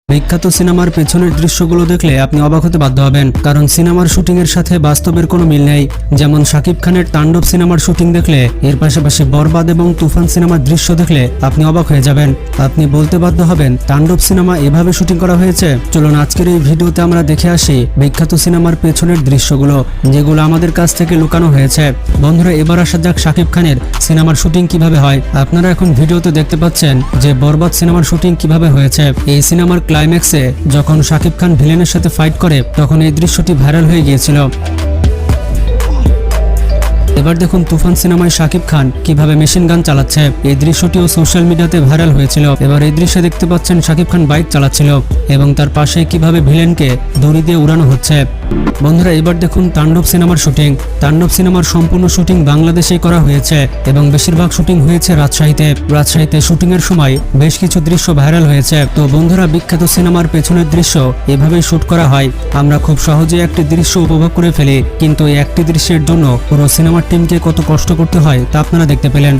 বিখ্যাত সিনেমার পেছনের দৃশ্যগুলো দেখলে আপনি অবাক হতে বাধ্য হবেন, কারণ সিনেমার শুটিং এর সাথে বাস্তবের কোনো মিল নেই। যেমন শাকিব খানের তাণ্ডব সিনেমার শুটিং দেখলে এর পাশাপাশি বরবাদ এবং তুফান সিনেমার দৃশ্য দেখলে আপনি অবাক হয়ে যাবেন। আপনি বলতে বাধ্য হবেন তাণ্ডব সিনেমা এভাবে শুটিং করা হয়েছে। চলুন আজকের এই ভিডিওতে আমরা দেখে আসি বিখ্যাত সিনেমার পেছনের দৃশ্যগুলো, যেগুলো আমাদের কাছ থেকে লুকানো হয়েছে। বন্ধুরা, এবার আসা যাক শাকিব খানের সিনেমার শুটিং কিভাবে হয়। আপনারা এখন ভিডিওতে দেখতে পাচ্ছেন যে বরবাদ সিনেমার শুটিং কিভাবে হয়েছে। এই সিনেমার ক্লাইম্যাক্সে যখন শাকিব খান ভিলেনের সাথে ফাইট করে তখন এই দৃশ্যটি ভাইরাল হয়ে গিয়েছিল। এবার দেখুন তুফান সিনেমায় শাকিব খান কিভাবে মেশিন গান চালাচ্ছে। এই দৃশ্যটিও সোশ্যাল মিডিয়াতে ভাইরাল হয়েছিল। এবার এই দৃশ্যে দেখতে পাচ্ছেন শাকিব খান বাইক চালাচ্ছিল এবং তার পাশে কিভাবে ভিলেনকে দড়ি দিয়ে উড়ানো হচ্ছে। বন্ধুরা, এবার দেখুন তাণ্ডব সিনেমার শুটিং। তাণ্ডব সিনেমার সম্পূর্ণ শুটিং বাংলাদেশেই করা হয়েছে এবং বেশিরভাগ শুটিং হয়েছে রাজশাহীতে শুটিং এর সময় বেশ কিছু দৃশ্য ভাইরাল হয়েছে। তো বন্ধুরা, বিখ্যাত সিনেমার পেছনের দৃশ্য এভাবেই শুট করা হয়। আমরা খুব সহজে একটি দৃশ্য উপভোগ করে ফেলি, কিন্তু এই একটি দৃশ্যের জন্য পুরো সিনেমার টিমকে কত কষ্ট করতে হয় তা আপনারা দেখতে পেলেন।